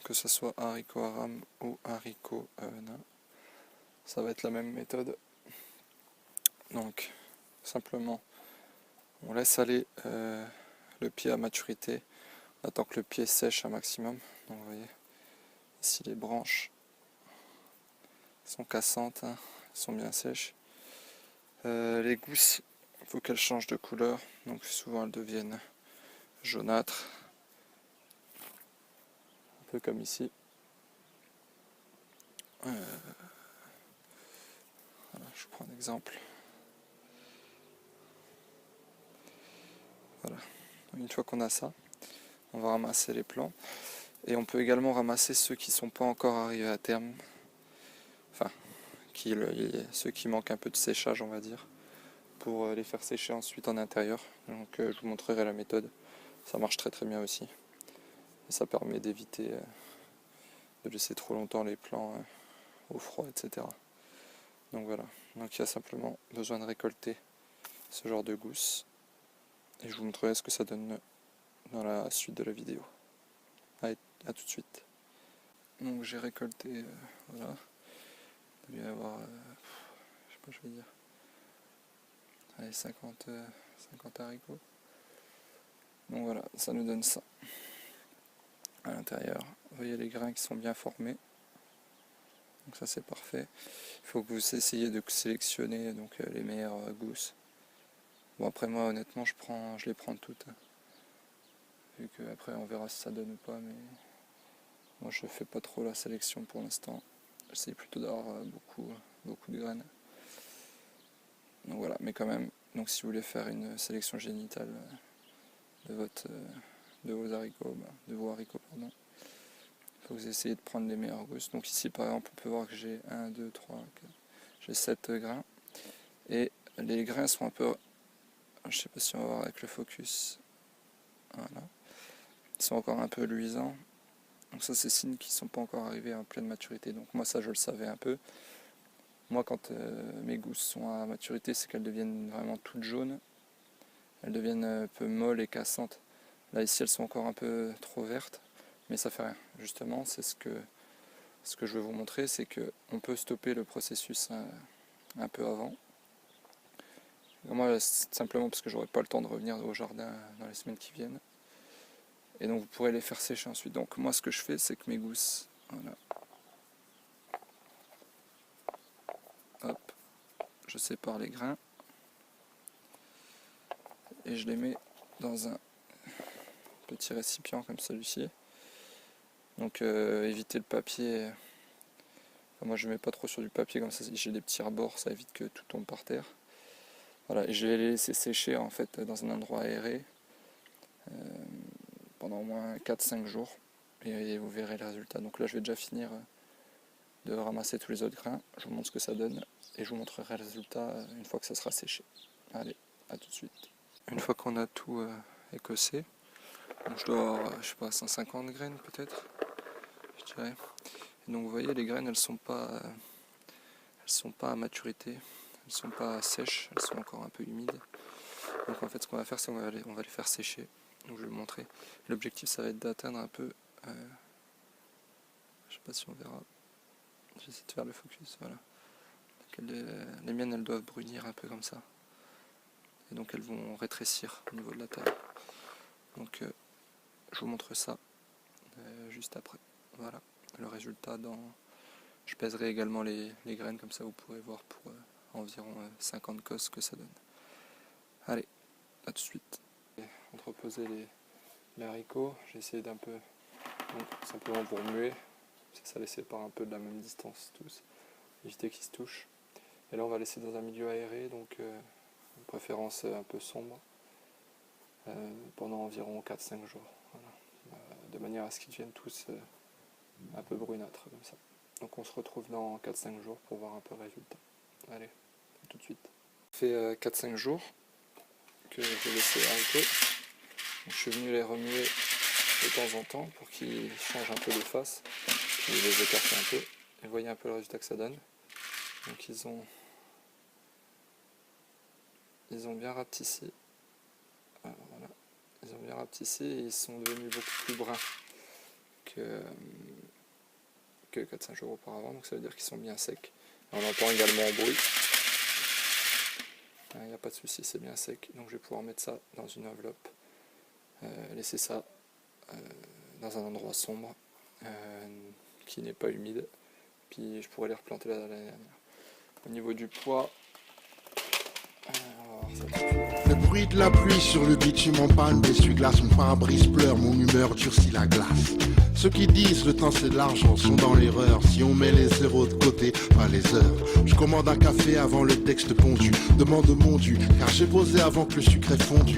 que ce soit haricot aram ou haricot nain. Ça va être la même méthode. Donc simplement on laisse aller le pied à maturité, on attend que le pied sèche un maximum. Donc vous voyez ici les branches sont cassantes, hein, elles sont bien sèches. Les gousses, il faut qu'elles changent de couleur, donc souvent elles deviennent jaunâtres, un peu comme ici. Voilà, je prends un exemple. Voilà. Une fois qu'on a ça, on va ramasser les plants. Et on peut également ramasser ceux qui ne sont pas encore arrivés à terme. Enfin, ceux qui manquent un peu de séchage, on va dire. Pour les faire sécher ensuite en intérieur. Donc je vous montrerai la méthode. Ça marche très très bien aussi. Et ça permet d'éviter de laisser trop longtemps les plants au froid, etc. Donc voilà. Donc il y a simplement besoin de récolter ce genre de gousses. Et je vous montrerai ce que ça donne dans la suite de la vidéo. Allez, à tout de suite. Donc j'ai récolté, voilà, il doit y avoir, je sais pas, je vais dire, allez, 50 haricots. Donc voilà, ça nous donne ça. À l'intérieur, vous voyez les grains qui sont bien formés. Donc ça c'est parfait. Il faut que vous essayiez de sélectionner donc, les meilleures gousses. Bon après moi honnêtement je les prends toutes. Vu que après on verra si ça donne ou pas, mais moi je fais pas trop la sélection pour l'instant. J'essaie plutôt d'avoir beaucoup de graines. Donc voilà, mais quand même, donc si vous voulez faire une sélection génitale de vos haricots, pardon, il faut que vous essayez de prendre les meilleures gousses. Donc ici par exemple on peut voir que j'ai 1, 2, 3, 4, j'ai 7 grains. Et les grains sont un peu, je sais pas si on va voir avec le focus, voilà, ils sont encore un peu luisants. Donc ça c'est signe qu'ils ne sont pas encore arrivés en pleine maturité. Donc moi ça je le savais un peu. Moi quand mes gousses sont à maturité, c'est qu'elles deviennent vraiment toutes jaunes. Elles deviennent un peu molles et cassantes. Là ici elles sont encore un peu trop vertes, mais ça fait rien. Justement c'est ce que je vais vous montrer, c'est qu'on peut stopper le processus un peu avant. Moi simplement parce que j'aurai pas le temps de revenir au jardin dans les semaines qui viennent. Et donc vous pourrez les faire sécher ensuite. Donc moi ce que je fais c'est que mes gousses, voilà, hop, je sépare les grains et je les mets dans un petit récipient comme celui-ci. Donc évitez le papier. Enfin, moi je mets pas trop sur du papier, comme ça j'ai des petits rebords, ça évite que tout tombe par terre. Voilà, et je vais les laisser sécher en fait dans un endroit aéré pendant au moins 4-5 jours et vous verrez le résultat. Donc là je vais déjà finir de ramasser tous les autres grains, je vous montre ce que ça donne et je vous montrerai le résultat une fois que ça sera séché. Allez, à tout de suite. Une fois qu'on a tout écossé, donc je dois avoir, je sais pas, 150 graines peut-être, je dirais. Et donc vous voyez les graines elles sont pas à maturité, elles sont pas sèches, elles sont encore un peu humides. Donc en fait ce qu'on va faire c'est qu'on va les faire sécher. Donc je vais vous montrer. L'objectif ça va être d'atteindre un peu, je sais pas si on verra, j'essaie de faire le focus, voilà. Les miennes elles doivent brunir un peu comme ça. Et donc elles vont rétrécir au niveau de la taille. Donc je vous montre ça juste après. Voilà le résultat. Je pèserai également les graines, comme ça vous pourrez voir pour environ 50 cosses que ça donne. Allez, à tout de suite. Entreposer les haricots, j'ai essayé d'un peu, donc, simplement pour muer, ça les sépare un peu de la même distance tous, éviter qu'ils se touchent. Et là on va laisser dans un milieu aéré, donc de préférence un peu sombre, pendant environ 4-5 jours. Voilà. De manière à ce qu'ils deviennent tous un peu brunâtres comme ça. Donc on se retrouve dans 4-5 jours pour voir un peu le résultat. Allez, à tout de suite. Ça fait 4-5 jours que j'ai laissé les haricots. Je suis venu les remuer de temps en temps pour qu'ils changent un peu de face, puis les écarter un peu. Et vous voyez un peu le résultat que ça donne. Donc ils ont bien rapetissé. Alors, voilà. Ils ont bien rapetissé et ils sont devenus beaucoup plus bruns que 4-5 jours auparavant, donc ça veut dire qu'ils sont bien secs. On entend également un bruit. Il n'y a pas de souci, c'est bien sec. Donc je vais pouvoir mettre ça dans une enveloppe, laisser ça dans un endroit sombre qui n'est pas humide. Puis je pourrais les replanter l'année dernière. Au niveau du poids, on va voir ça tout de suite. Le bruit de la pluie sur le bitume en panne, l'essuie-glace, mon pare-brise pleure, mon humeur durcit la glace. Ceux qui disent le temps c'est de l'argent sont dans l'erreur. Si on met les zéros de côté, pas les heures. Je commande un café avant le texte pondu. Demande mon dû, car j'ai posé avant que le sucre ait fondu.